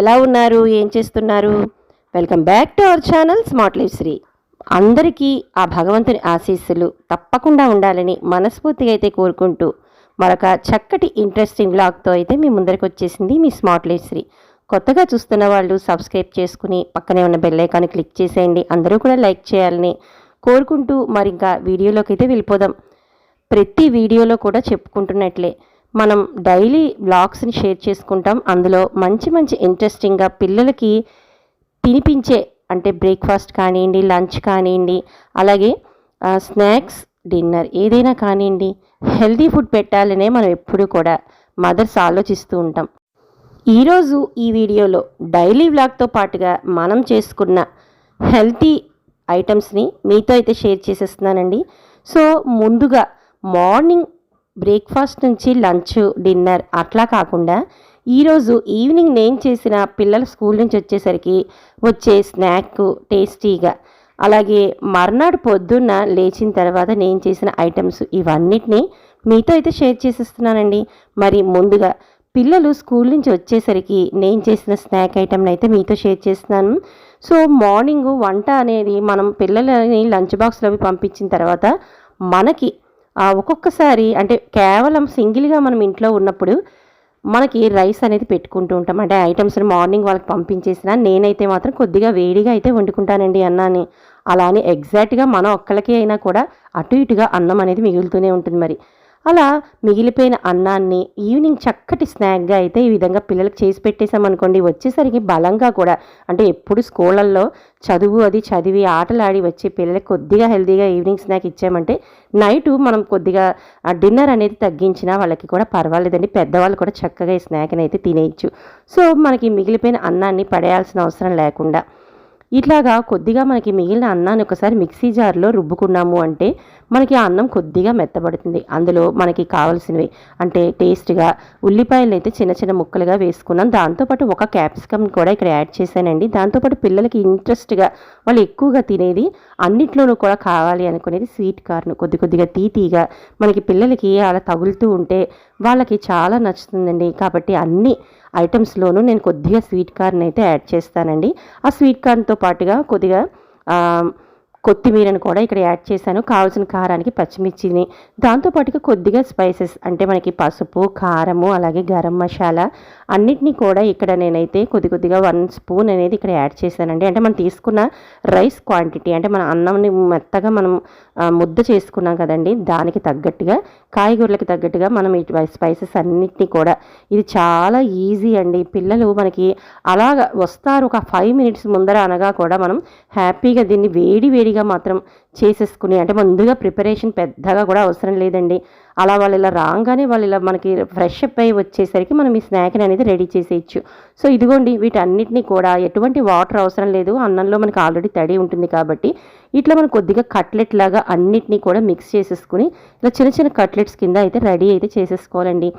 ఎలా ఉన్నారు? ఏం చేస్తున్నారు? Welcome back to our channel smart life Sri. అందరికీ ఆ భగవంతుని ఆశీస్సులు తప్పకుండా ఉండాలని మనస్ఫూర్తిగా అయితే కోరుకుంటూ మరొక చక్కటి ఇంట్రెస్టింగ్ వ్లాగ్తో అయితే మీ ముందరికి వచ్చేసింది మీ స్మార్ట్ లైఫ్ శ్రీ. కొత్తగా చూస్తున్న వాళ్ళు సబ్స్క్రైబ్ చేసుకుని పక్కనే ఉన్న బెల్ ఐకాన్ని క్లిక్ చేసేయండి. అందరూ కూడా లైక్ చేయాలని కోరుకుంటూ మరి ఇంకా వీడియోలోకి అయితే వెళ్ళిపోదాం. ప్రతి వీడియోలో కూడా చెప్పుకుంటున్నట్లే మనం డైలీ వ్లాగ్స్ని షేర్ చేసుకుంటాం. అందులో మంచి మంచి ఇంట్రెస్టింగ్గా పిల్లలకి తినిపించే అంటే బ్రేక్ఫాస్ట్ కానివ్వండి, లంచ్ కానివ్వండి, అలాగే స్నాక్స్, డిన్నర్ ఏదైనా కానివ్వండి, హెల్తీ ఫుడ్ పెట్టాలనే మనం ఎప్పుడూ కూడా మదర్స్ ఆలోచిస్తూ ఉంటాం. ఈరోజు ఈ వీడియోలో డైలీ వ్లాగ్తో పాటుగా మనం చేసుకున్న హెల్తీ ఐటమ్స్ని మీతో అయితే షేర్ చేసేస్తున్నానండి. సో ముందుగా మార్నింగ్ బ్రేక్ఫాస్ట్ నుంచి లంచ్, డిన్నర్ అట్లా కాకుండా ఈరోజు ఈవినింగ్ నేను చేసిన పిల్లల స్కూల్ నుంచి వచ్చేసరికి వచ్చే స్నాక్ టేస్టీగా, అలాగే మర్నాడు పొద్దున్న లేచిన తర్వాత నేను చేసిన ఐటమ్స్ ఇవన్నిటినీ మీతో అయితే షేర్ చేసేస్తున్నానండి. మరి ముందుగా పిల్లలు స్కూల్ నుంచి వచ్చేసరికి నేను చేసిన స్నాక్ ఐటమ్ని అయితే మీతో షేర్ చేస్తున్నాను. సో మార్నింగ్ వంట అనేది మనం పిల్లలని లంచ్ బాక్స్లో అవి పంపించిన తర్వాత మనకి ఒక్కొక్కసారి అంటే కేవలం సింగిల్గా మనం ఇంట్లో ఉన్నప్పుడు మనకి రైస్ అనేది పెట్టుకుంటూ ఉంటాం. అంటే ఐటమ్స్ని మార్నింగ్ వాళ్ళకి పంపించేసిన నేనైతే మాత్రం కొద్దిగా వేడిగా అయితే వండుకుంటానండి అన్నాన్ని. అలానే ఎగ్జాక్ట్గా మనం ఒక్కళ్ళకి అయినా కూడా అటు ఇటుగా అన్నం అనేది మిగులుతూనే ఉంటుంది. మరి అలా మిగిలిపోయిన అన్నాన్ని ఈవినింగ్ చక్కటి స్నాక్గా అయితే ఈ విధంగా పిల్లలకు చేసి పెట్టేసామనుకోండి, వచ్చేసరికి బలంగా కూడా అంటే ఎప్పుడు స్కూళ్ళల్లో చదువు అది చదివి ఆటలాడి వచ్చే పిల్లలకి కొద్దిగా హెల్తీగా ఈవినింగ్ స్నాక్ ఇచ్చామంటే నైటు మనం కొద్దిగా డిన్నర్ అనేది తగ్గించినా వాళ్ళకి కూడా పర్వాలేదండి. పెద్దవాళ్ళు కూడా చక్కగా ఈ స్నాక్ని అయితే తినేయచ్చు. సో మనకి మిగిలిపోయిన అన్నాన్ని పడేయాల్సిన అవసరం లేకుండా ఇట్లాగా కొద్దిగా మనకి మిగిలిన అన్నాన్ని ఒకసారి మిక్సీ జార్లో రుబ్బుకున్నాము అంటే మనకి ఆ అన్నం కొద్దిగా మెత్తబడుతుంది. అందులో మనకి కావాల్సినవి అంటే టేస్ట్గా ఉల్లిపాయలు అయితే చిన్న చిన్న ముక్కలుగా వేసుకున్నాం. దాంతోపాటు ఒక క్యాప్సికమ్ కూడా ఇక్కడ యాడ్ చేశానండి. దాంతోపాటు పిల్లలకి ఇంట్రెస్ట్గా వాళ్ళు ఎక్కువగా తినేది అన్నిట్లోనూ కూడా కావాలి అనుకునేది స్వీట్ కార్న్, కొద్దిగా తీతీగా మనకి పిల్లలకి అలా తగులుతూ ఉంటే వాళ్ళకి చాలా నచ్చుతుందండి. కాబట్టి అన్ని ఐటమ్స్లోనూ నేను కొద్దిగా స్వీట్ కార్న్ అయితే యాడ్ చేస్తానండి. ఆ స్వీట్ కార్న్తో పాటుగా కొద్దిగా కొత్తిమీరను కూడా ఇక్కడ యాడ్ చేశాను. కావాల్సిన కారానికి పచ్చిమిర్చిని, దాంతోపాటుగా కొద్దిగా స్పైసెస్ అంటే మనకి పసుపు, కారము, అలాగే గరం మసాలా అన్నిటినీ కూడా ఇక్కడ నేనైతే కొద్దిగా 1 స్పూన్ అనేది ఇక్కడ యాడ్ చేశానండి. అంటే మనం తీసుకున్న రైస్ క్వాంటిటీ అంటే మన అన్నంని మెత్తగా మనం ముద్ద చేసుకున్నాం కదండి, దానికి తగ్గట్టుగా కాయగూరలకు తగ్గట్టుగా మనం ఈ స్పైసెస్ అన్నిటినీ కూడా ఇది చాలా ఈజీ అండి. పిల్లలు మనకి అలాగ వస్తారు ఒక 5 మినిట్స్ ముందర అనగా కూడా మనం హ్యాపీగా దీన్ని వేడిగా మాత్రం చేసేసుకుని అంటే ముందుగా ప్రిపరేషన్ పెద్దగా కూడా అవసరం లేదండి. అలా వాళ్ళు ఇలా రాగానే వాళ్ళు ఇలా మనకి ఫ్రెష్ అప్ అయ్యి వచ్చేసరికి మనం ఈ స్నాక్ని అనేది రెడీ చేసేయచ్చు. సో ఇదిగోండి వీటన్నిటిని కూడా ఎటువంటి వాటర్ అవసరం లేదు, అన్నంలో మనకి ఆల్రెడీ తడి ఉంటుంది కాబట్టి ఇట్లా మనం కొద్దిగా కట్లెట్ లాగా అన్నిటినీ కూడా మిక్స్ చేసేసుకుని ఇలా చిన్న చిన్న కట్లెట్స్ కింద అయితే రెడీ అయితే చేసేసుకోవాలండి.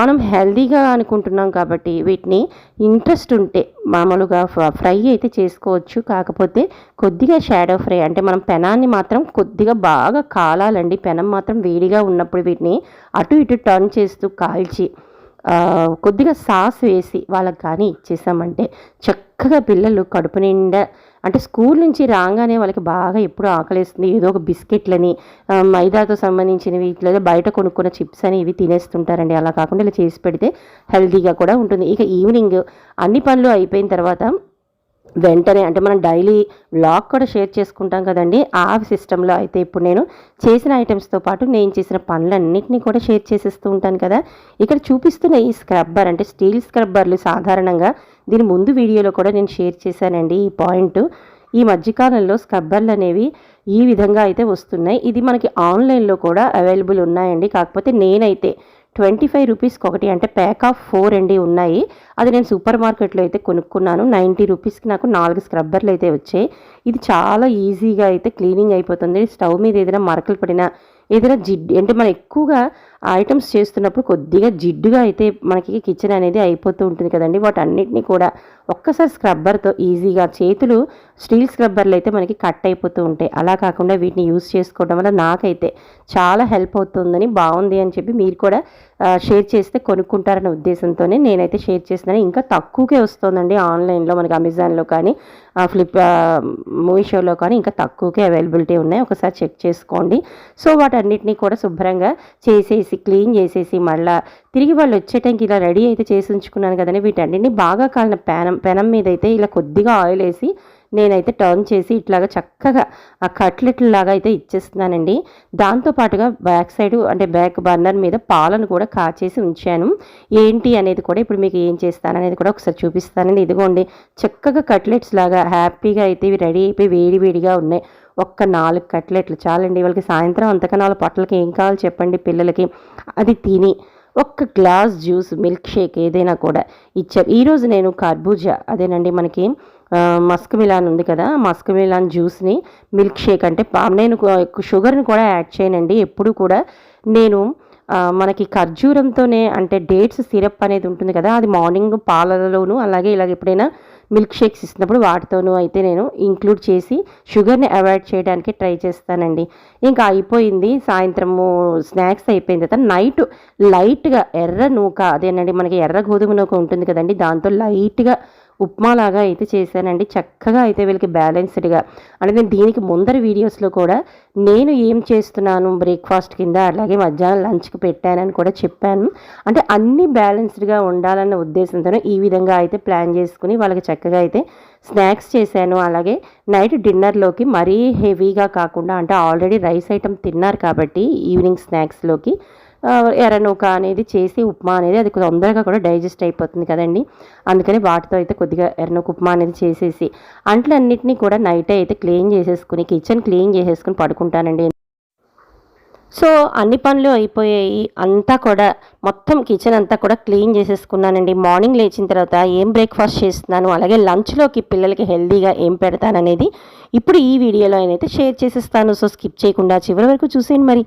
మనం హెల్దీగా అనుకుంటున్నాం కాబట్టి వీటిని ఇంట్రెస్ట్ ఉంటే మామూలుగా ఫ్రై అయితే చేసుకోవచ్చు. కాకపోతే కొద్దిగా షాడో ఫ్రై అంటే మనం పెనాన్ని మాత్రం కొద్దిగా బాగా కాలాలండి. పెనం మాత్రం వేడిగా ఉన్నప్పుడు వీటిని అటు ఇటు టర్న్ చేస్తూ కాల్చి కొద్దిగా సాస్ వేసి వాళ్ళకి కానీ ఇచ్చేసామంటే చక్కగా పిల్లలు కడుపు నిండా అంటే స్కూల్ నుంచి రాగానే వాళ్ళకి బాగా ఎప్పుడు ఆకలేస్తుంది, ఏదో ఒక బిస్కెట్లని మైదాతో సంబంధించినవి లేదా బయట కొనుక్కున్న చిప్స్ అని ఇవి తినేస్తుంటారండి. అలా కాకుండా ఇలా చేసి పెడితే హెల్తీగా కూడా ఉంటుంది. ఇక ఈవినింగ్ అన్ని పనులు అయిపోయిన తర్వాత వెంటనే అంటే మనం డైలీ వ్లాగ్ కూడా షేర్ చేసుకుంటాం కదండి, ఆ సిస్టంలో అయితే ఇప్పుడు నేను చేసిన ఐటమ్స్తో పాటు నేను చేసిన పనులన్నింటినీ కూడా షేర్ చేసేస్తూ ఉంటాను కదా. ఇక్కడ చూపిస్తున్న ఈ స్క్రబ్బర్ అంటే స్టీల్ స్క్రబ్బర్లు సాధారణంగా దీని ముందు వీడియోలో కూడా నేను షేర్ చేశానండి ఈ పాయింట్. ఈ మధ్యకాలంలో స్క్రబ్బర్లు అనేవి ఈ విధంగా అయితే వస్తున్నాయి. ఇది మనకి ఆన్లైన్లో కూడా అవైలబుల్ ఉన్నాయండి. కాకపోతే నేనైతే 25 రూపీస్కి ఒకటి అంటే ప్యాక్ ఆఫ్ 4 అండి ఉన్నాయి. అది నేను సూపర్ మార్కెట్లో అయితే కొనుక్కున్నాను. 90 రూపీస్కి నాకు 4 స్క్రబ్బర్లు అయితే వచ్చాయి. ఇది చాలా ఈజీగా అయితే క్లీనింగ్ అయిపోతుంది. స్టవ్ మీద ఏదైనా మరకలు పడినా ఏదైనా జిడ్డు అంటే మనం ఎక్కువగా ఐటమ్స్ చేస్తున్నప్పుడు కొద్దిగా జిడ్డుగా అయితే మనకి కిచెన్ అనేది అయిపోతూ ఉంటుంది కదండి. వాటన్నిటిని కూడా ఒక్కసారి స్క్రబ్బర్తో ఈజీగా చేతులు స్టీల్ స్క్రబ్బర్లు అయితే మనకి కట్ అయిపోతూ ఉంటాయి. అలా కాకుండా వీటిని యూస్ చేసుకోవడం వల్ల నాకైతే చాలా హెల్ప్ అవుతుందని, బాగుంది అని చెప్పి మీరు కూడా షేర్ చేస్తే కొనుక్కుంటారనే ఉద్దేశంతోనే నేనైతే షేర్ చేస్తున్నాను. ఇంకా తక్కువకే వస్తుందండి ఆన్లైన్లో, మనకి అమెజాన్లో కానీ మీషోలో కానీ ఇంకా తక్కువకే అవైలబిలిటీ ఉన్నాయి. ఒకసారి చెక్ చేసుకోండి. సో వాటన్నిటిని కూడా శుభ్రంగా చేసేసి క్లీన్ చేసేసి మళ్ళీ తిరిగి వాళ్ళు వచ్చే టైంకి ఇలా రెడీ అయితే చేసి ఉంచుకున్నాను కదండి. వీటన్నిటిని బాగా కాలిన పెనం మీద అయితే ఇలా కొద్దిగా ఆయిల్ వేసి నేనైతే టర్న్ చేసి ఇట్లాగా చక్కగా ఆ కట్లెట్ లాగా అయితే ఇచ్చేస్తున్నానండి. దాంతోపాటుగా బ్యాక్ సైడ్ అంటే బ్యాక్ బర్నర్ మీద పాలను కూడా కాచేసి ఉంచాను. ఏంటి అనేది కూడా ఇప్పుడు మీకు ఏం చేస్తాననేది కూడా ఒకసారి చూపిస్తానండి. ఇదిగోండి చక్కగా కట్లెట్స్ లాగా హ్యాపీగా అయితే ఇవి రెడీ అయిపోయి వేడివేడిగా ఉన్నాయి. ఒక్క 4 కట్లెట్లు చాలండి. వాళ్ళకి సాయంత్రం అంతగా 4 పొట్టలకి ఏం కావాలి చెప్పండి పిల్లలకి. అది తిని ఒక్క గ్లాస్ జ్యూస్, మిల్క్ షేక్ ఏదైనా కూడా ఇచ్చారు. ఈరోజు నేను కర్బూజా అదేనండి మనకి మస్క్ మిలాన్ ఉంది కదా, మస్క్ మిలాన్ జ్యూస్ని మిల్క్ షేక్ అంటే నేను షుగర్ని కూడా యాడ్ చేయనండి. ఎప్పుడు కూడా నేను మనకి ఖర్జూరంతోనే అంటే డేట్స్ సిరప్ అనేది ఉంటుంది కదా, అది మార్నింగ్ పాలలోను అలాగే ఇలాగ ఎప్పుడైనా మిల్క్ షేక్స్ ఇస్తున్నప్పుడు వాటితోనూ అయితే నేను ఇంక్లూడ్ చేసి షుగర్ని అవాయిడ్ చేయడానికి ట్రై చేస్తానండి. ఇంకా అయిపోయింది సాయంత్రము స్నాక్స్ అయిపోయిన తర్వాత నైట్ లైట్గా ఎర్ర నూక అదేనండి మనకి ఎర్ర గోధుమ నూక ఉంటుంది కదండి, దాంతో లైట్గా ఉప్మాలాగా అయితే చేశానండి. చక్కగా అయితే వీళ్ళకి బ్యాలెన్స్డ్గా అంటే నేను దీనికి ముందర వీడియోస్లో కూడా నేను ఏం చేస్తున్నాను బ్రేక్ఫాస్ట్ కింద అలాగే మధ్యాహ్నం లంచ్కి పెట్టానని కూడా చెప్పాను. అంటే అన్నీ బ్యాలెన్స్డ్గా ఉండాలన్న ఉద్దేశంతో ఈ విధంగా అయితే ప్లాన్ చేసుకుని వాళ్ళకి చక్కగా అయితే స్నాక్స్ చేశాను. అలాగే నైట్ డిన్నర్లోకి మరీ హెవీగా కాకుండా అంటే ఆల్రెడీ రైస్ ఐటమ్ తిన్నారు కాబట్టి ఈవినింగ్ స్నాక్స్లోకి ఎర్రనూక అనేది చేసి ఉప్మా అనేది అది తొందరగా కూడా డైజెస్ట్ అయిపోతుంది కదండి. అందుకని వాటితో అయితే కొద్దిగా ఎర్రనూక ఉప్మా అనేది చేసేసి అంట్లన్నింటినీ కూడా నైటే అయితే క్లీన్ చేసేసుకుని కిచెన్ క్లీన్ చేసేసుకుని పడుకుంటానండి. సో అన్ని పనులు అయిపోయాయి, అంతా కూడా మొత్తం కిచెన్ అంతా కూడా క్లీన్ చేసేసుకున్నానండి. మార్నింగ్ లేచిన తర్వాత ఏం బ్రేక్ఫాస్ట్ చేస్తున్నాను అలాగే లంచ్లోకి పిల్లలకి హెల్తీగా ఏం పెడతాననేది ఇప్పుడు ఈ వీడియోలో అయితే షేర్ చేసేస్తాను. సో స్కిప్ చేయకుండా చివరి వరకు చూసేయండి. మరి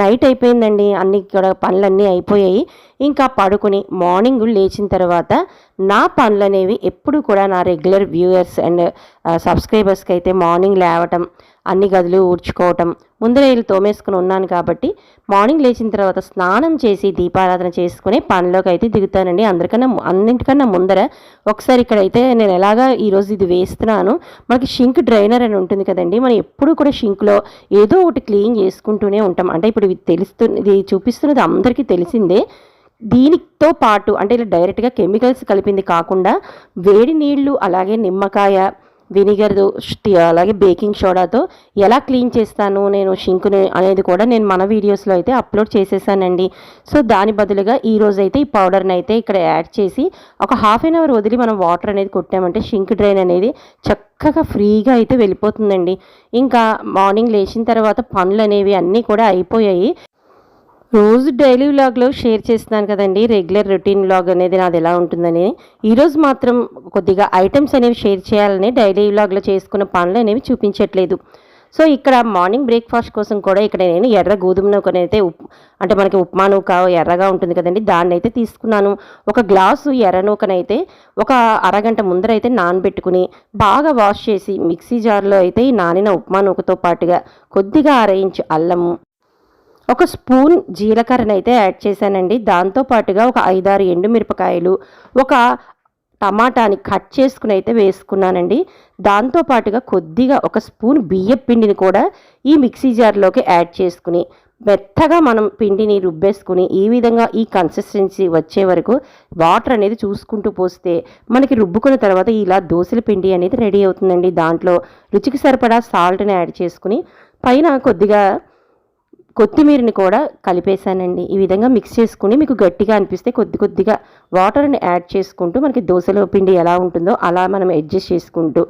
నైట్ అయిపోయిందండి, అన్ని కూడా పనులన్నీ అయిపోయాయి. ఇంకా పడుకుని మార్నింగ్ లేచిన తర్వాత నా పనులు అనేవి ఎప్పుడు కూడా నా రెగ్యులర్ వ్యూయర్స్ అండ్ సబ్స్క్రైబర్స్కి అయితే మార్నింగ్ లేవటం, అన్ని గదులు ఊడ్చుకోవటం, ముందరే ఇల్లు తోమేసుకుని ఉన్నాను కాబట్టి మార్నింగ్ లేచిన తర్వాత స్నానం చేసి దీపారాధన చేసుకుని పనిలోకి అయితే దిగుతానండి. అన్నింటికన్నా ముందర ఒకసారి ఇక్కడైతే నేను ఎలాగా ఈరోజు ఇది వేస్తున్నాను. మనకి షింక్ డ్రైనర్ అని ఉంటుంది కదండి, మనం ఎప్పుడు కూడా షింక్లో ఏదో ఒకటి క్లీన్ చేసుకుంటూనే ఉంటాం. అంటే ఇప్పుడు ఇది చూపిస్తున్నది అందరికీ తెలిసిందే. దీనితో పాటు అంటే ఇలా డైరెక్ట్గా కెమికల్స్ కలిపింది కాకుండా వేడి నీళ్లు అలాగే నిమ్మకాయ వెనిగర్ అలాగే బేకింగ్ సోడాతో ఎలా క్లీన్ చేస్తాను నేను షింక్ని అనేది కూడా నేను మన వీడియోస్లో అయితే అప్లోడ్ చేసేసానండి. సో దాని బదులుగా ఈరోజు అయితే ఈ పౌడర్ని అయితే ఇక్కడ యాడ్ చేసి ఒక హాఫ్ అన్ అవర్ వదిలి మనం వాటర్ అనేది కొట్టామంటే షింక్ డ్రైన్ అనేది చక్కగా ఫ్రీగా అయితే వెళ్ళిపోతుందండి. ఇంకా మార్నింగ్ లేచిన తర్వాత పనులు అనేవి అన్నీ కూడా అయిపోయాయి. రోజు డైలీ వ్లాగ్లో షేర్ చేస్తున్నాను కదండి, రెగ్యులర్ రొటీన్ వ్లాగ్ అనేది నాది ఎలా ఉంటుందని. ఈరోజు మాత్రం కొద్దిగా ఐటమ్స్ అనేవి షేర్ చేయాలని డైలీ వ్లాగ్లో చేసుకున్న పనులు అనేవి చూపించట్లేదు. సో ఇక్కడ మార్నింగ్ బ్రేక్ఫాస్ట్ కోసం కూడా ఇక్కడ నేను ఎర్ర గోధుమ నూకనైతే అంటే మనకి ఉప్మా నూక ఎర్రగా ఉంటుంది కదండి, దాన్ని అయితే తీసుకున్నాను. ఒక గ్లాసు ఎర్ర నూకనైతే ఒక అరగంట ముందర అయితే నానబెట్టుకుని బాగా వాష్ చేసి మిక్సీ జార్లో అయితే ఈ నానిన ఉప్మా నూకతో పాటుగా కొద్దిగా 1/2 ఇంచు అల్లము, ఒక స్పూన్ జీలకర్రని అయితే యాడ్ చేశానండి. దాంతోపాటుగా ఒక 5-6 ఎండుమిరపకాయలు, ఒక టమాటాని కట్ చేసుకుని అయితే వేసుకున్నానండి. దాంతోపాటుగా కొద్దిగా ఒక స్పూన్ బియ్యం పిండిని కూడా ఈ మిక్సీ జార్లోకి యాడ్ చేసుకుని మెత్తగా మనం పిండిని రుబ్బేసుకుని ఈ విధంగా ఈ కన్సిస్టెన్సీ వచ్చే వరకు వాటర్ అనేది చూసుకుంటూ పోస్తే మనకి రుబ్బుకున్న తర్వాత ఇలా దోసల పిండి అనేది రెడీ అవుతుందండి. దాంట్లో రుచికి సరిపడా సాల్ట్ని యాడ్ చేసుకుని పైన కొద్దిగా కొత్తిమీరని కూడా కలిపేశానండి. ఈ విధంగా మిక్స్ చేసుకుని మీకు గట్టిగా అనిపిస్తే కొద్దిగా వాటర్ని యాడ్ చేసుకుంటూ మనకి దోశల పిండి ఎలా ఉంటుందో అలా మనం అడ్జస్ట్ చేసుకుంటూ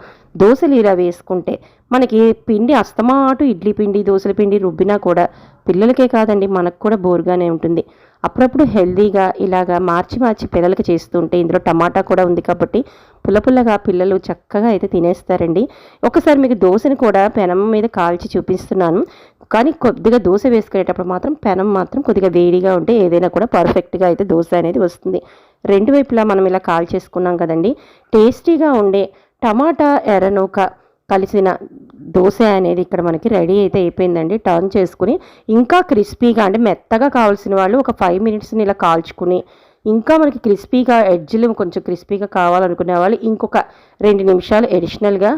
దోశలు ఇలా వేసుకుంటే మనకి పిండి అస్తమాటు ఇడ్లీ పిండి దోశల పిండి రుబ్బినా కూడా పిల్లలకే కాదండి మనకు కూడా బోర్గానే ఉంటుంది. అప్పుడప్పుడు హెల్దీగా ఇలాగా మార్చి పిల్లలకి చేస్తుంటే ఇందులో టమాటా కూడా ఉంది కాబట్టి పుల్లగా పిల్లలు చక్కగా అయితే తినేస్తారండి. ఒకసారి మీకు దోశని కూడా పెనం మీద కాల్చి చూపిస్తున్నాను. కానీ కొద్దిగా దోశ వేసుకునేటప్పుడు మాత్రం పెనం మాత్రం కొద్దిగా వేడిగా ఉంటే ఏదైనా కూడా పర్ఫెక్ట్గా అయితే దోశ అనేది వస్తుంది. రెండు వైపులా మనం ఇలా కాల్ చేసుకున్నాం కదండి. టేస్టీగా ఉండే టమాటా ఎర్రనూక కలిసిన దోశ అనేది ఇక్కడ మనకి రెడీ అయితే అయిపోయిందండి. టర్న్ చేసుకుని ఇంకా క్రిస్పీగా అంటే మెత్తగా కావాల్సిన వాళ్ళు ఒక 5 మినిట్స్ని ఇలా కాల్చుకుని, ఇంకా మనకి క్రిస్పీగా ఎడ్జ్లు కొంచెం క్రిస్పీగా కావాలనుకునే వాళ్ళు ఇంకొక 2 నిమిషాలు అడిషనల్గా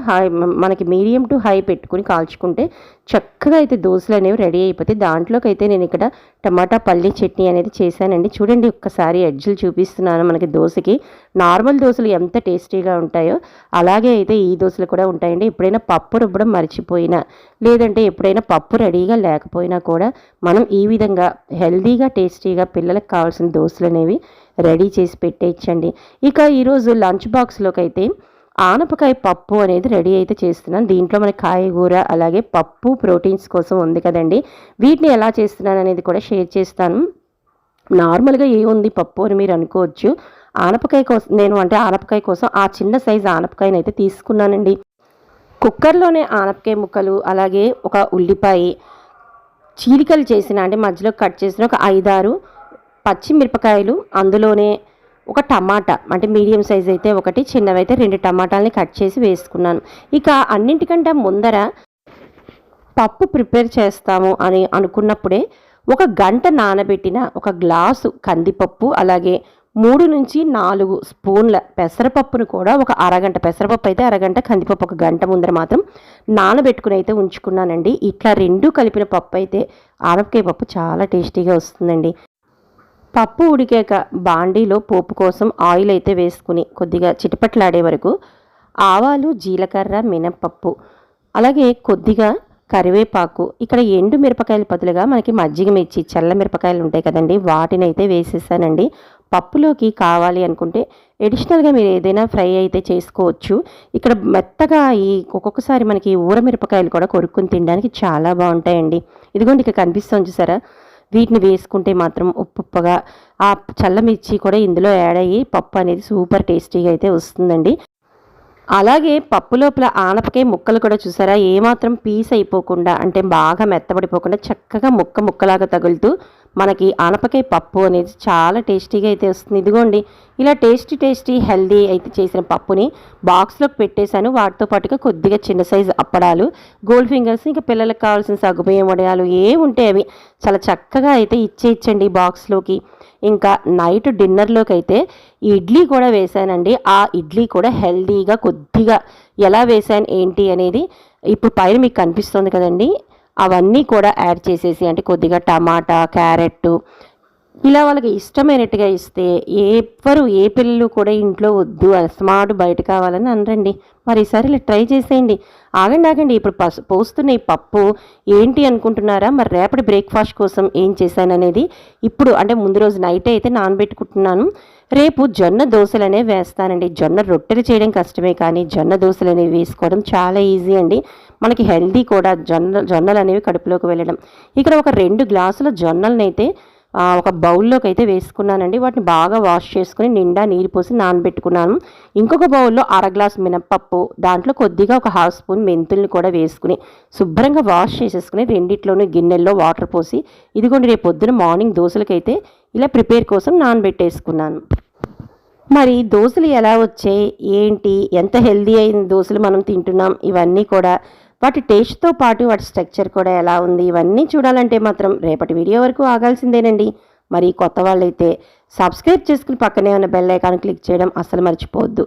మనకి మీడియం టు హై పెట్టుకుని కాల్చుకుంటే చక్కగా అయితే దోశలు అనేవి రెడీ అయిపోతాయి. దాంట్లోకి అయితే నేను ఇక్కడ టమాటా పల్లీ చట్నీ అనేది చేశానండి. చూడండి ఒక్కసారి ఎడ్జ్లు చూపిస్తున్నాను. మనకి దోశకి నార్మల్ దోశలు ఎంత టేస్టీగా ఉంటాయో అలాగే అయితే ఈ దోశలు కూడా ఉంటాయండి. ఎప్పుడైనా పప్పు రుబ్బడం మర్చిపోయినా, లేదంటే ఎప్పుడైనా పప్పు రెడీగా లేకపోయినా కూడా మనం ఈ విధంగా హెల్దీగా టేస్టీగా పిల్లలకు కావాల్సిన దోశలు అనేవి రెడీ చేసి పెట్టేయచ్చండి. ఇక ఈరోజు లంచ్ బాక్స్లోకి అయితే ఆనపకాయ పప్పు అనేది రెడీ అయితే చేస్తున్నాను. దీంట్లో మనకి కాయగూర అలాగే పప్పు ప్రోటీన్స్ కోసం ఉంది కదండి. వీటిని ఎలా చేస్తున్నాను అనేది కూడా షేర్ చేస్తాను. నార్మల్గా ఏముంది పప్పు అని మీరు అనుకోవచ్చు. ఆనపకాయ కోసం ఆనపకాయ కోసం ఆ చిన్న సైజు ఆనపకాయని అయితే తీసుకున్నానండి. కుక్కర్లోనే ఆనపకాయ ముక్కలు అలాగే ఒక ఉల్లిపాయ చీలికలు చేసిన అంటే మధ్యలో కట్ చేసిన ఒక 5-6 పచ్చిమిరపకాయలు, అందులోనే ఒక టమాటా అంటే మీడియం సైజ్ అయితే ఒకటి, చిన్నవైతే 2 టమాటాలని కట్ చేసి వేసుకున్నాను. ఇక అన్నింటికంటే ముందర పప్పు ప్రిపేర్ చేస్తాము అని అనుకున్నప్పుడే ఒక గంట నానబెట్టిన ఒక గ్లాసు కందిపప్పు అలాగే 3 నుంచి 4 స్పూన్ల పెసరపప్పును కూడా ఒక అరగంట, పెసరపప్పు అయితే అరగంట, కందిపప్పు ఒక గంట ముందర మాత్రం నానబెట్టుకుని అయితే ఉంచుకున్నానండి. ఇట్లా 2 కలిపిన పప్పు అయితే ఆనపకాయ పప్పు చాలా టేస్టీగా వస్తుందండి. పప్పు ఉడికాక బాండీలో పోపు కోసం ఆయిల్ అయితే వేసుకుని కొద్దిగా చిటపట్లాడే వరకు ఆవాలు, జీలకర్ర, మినప్పప్పు అలాగే కొద్దిగా కరివేపాకు, ఇక్కడ ఎండు మిరపకాయల బదులుగా మనకి మజ్జిగ మిర్చి చల్ల మిరపకాయలు ఉంటాయి కదండి, వాటిని అయితే వేసేసానండి. పప్పులోకి కావాలి అనుకుంటే ఎడిషనల్గా మీరు ఏదైనా ఫ్రై అయితే చేసుకోవచ్చు. ఇక్కడ మెత్తగా ఒక్కొక్కసారి మనకి ఊర మిరపకాయలు కూడా కొరుక్కుని తినడానికి చాలా బాగుంటాయండి. ఇదిగోండి ఇక్కడ కనిపిస్తుంది చూసారా, వీటిని వేసుకుంటే మాత్రం ఉప్పుగా ఆ చల్లమిర్చి కూడా ఇందులో యాడ్ అయ్యి పప్పు అనేది సూపర్ టేస్టీగా అయితే వస్తుందండి. అలాగే పప్పు లోపల ఆనపకాయ ముక్కలు కూడా చూసారా, ఏమాత్రం పీస్ అయిపోకుండా అంటే బాగా మెత్తబడిపోకుండా చక్కగా ముక్కలాగా తగులుతూ మనకి ఆనపకాయ పప్పు అనేది చాలా టేస్టీగా అయితే వస్తుంది. ఇదిగోండి ఇలా టేస్టీ హెల్దీ అయితే చేసిన పప్పుని బాక్స్లోకి పెట్టేశాను. వాటితో పాటుగా కొద్దిగా చిన్న సైజు అప్పడాలు, గోల్డ్ ఫింగర్స్, ఇంకా పిల్లలకు కావాల్సిన సగ్గుబియ్యం వడియాలు ఏముంటే అవి చాలా చక్కగా అయితే ఇచ్చేయచ్చండి బాక్స్లోకి. ఇంకా నైట్ డిన్నర్లోకి అయితే ఇడ్లీ కూడా వేశానండి. ఆ ఇడ్లీ కూడా హెల్దీగా కొద్దిగా ఎలా వేశాను ఏంటి అనేది ఇప్పుడు పైన మీకు కనిపిస్తుంది కదండి, అవన్నీ కూడా యాడ్ చేసేసి అంటే కొద్దిగా టమాటా, క్యారెట్ ఇలా వాళ్ళకి ఇష్టమైనట్టుగా ఇస్తే ఏ పిల్లలు కూడా ఇంట్లో వద్దు స్మార్ట్ బయట కావాలని అనరండి. మరి ఈసారి ఇలా ట్రై చేసేయండి. ఆగండి ఇప్పుడు పోస్తున్న ఈ పప్పు ఏంటి అనుకుంటున్నారా? మరి రేపటి బ్రేక్ఫాస్ట్ కోసం ఏం చేశాననేది ఇప్పుడు అంటే ముందు రోజు నైట్ అయితే నానబెట్టుకుంటున్నాను. రేపు జొన్న దోశలు అనేవి వేస్తానండి. జొన్న రొట్టెలు చేయడం కష్టమే, కానీ జొన్న దోశలు అనేవి వేసుకోవడం చాలా ఈజీ అండి. మనకి హెల్దీ కూడా జొన్నలు అనేవి కడుపులోకి వెళ్ళడం. ఇక్కడ ఒక 2 గ్లాసుల జొన్నలను అయితే ఒక బౌల్లోకి అయితే వేసుకున్నానండి. వాటిని బాగా వాష్ చేసుకుని నిండా నీరు పోసి నానబెట్టుకున్నాను. ఇంకొక బౌల్లో 1/2 గ్లాసు మినప్పప్పు, దాంట్లో కొద్దిగా ఒక 1/2 స్పూన్ మెంతుల్ని కూడా వేసుకుని శుభ్రంగా వాష్ చేసేసుకుని రెండిట్లోనూ గిన్నెల్లో వాటర్ పోసి ఇదిగోండి రేపు పొద్దున మార్నింగ్ దోశలకైతే ఇలా ప్రిపేర్ కోసం నానబెట్టేసుకున్నాను. మరి దోశలు ఎలా వచ్చాయి ఏంటి, ఎంత హెల్దీ అయిన దోశలు మనం తింటున్నాం, ఇవన్నీ కూడా వాటి టేస్ట్తో పాటు వాటి స్ట్రక్చర్ కూడా ఎలా ఉంది, ఇవన్నీ చూడాలంటే మాత్రం రేపటి వీడియో వరకు ఆగాల్సిందేనండి. మరి కొత్త వాళ్ళైతే సబ్స్క్రైబ్ చేసుకుని పక్కనే ఉన్న బెల్ ఐకాన్ క్లిక్ చేయడం అస్సలు మర్చిపోవద్దు.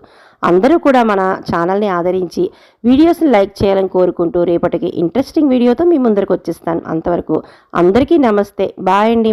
అందరూ కూడా మన ఛానల్ని ఆదరించి వీడియోస్ని లైక్ చేయాలని కోరుకుంటూ రేపటికి ఇంట్రెస్టింగ్ వీడియోతో మీ ముందరకు వచ్చేస్తాను. అంతవరకు అందరికీ నమస్తే, బాయ్ అండి.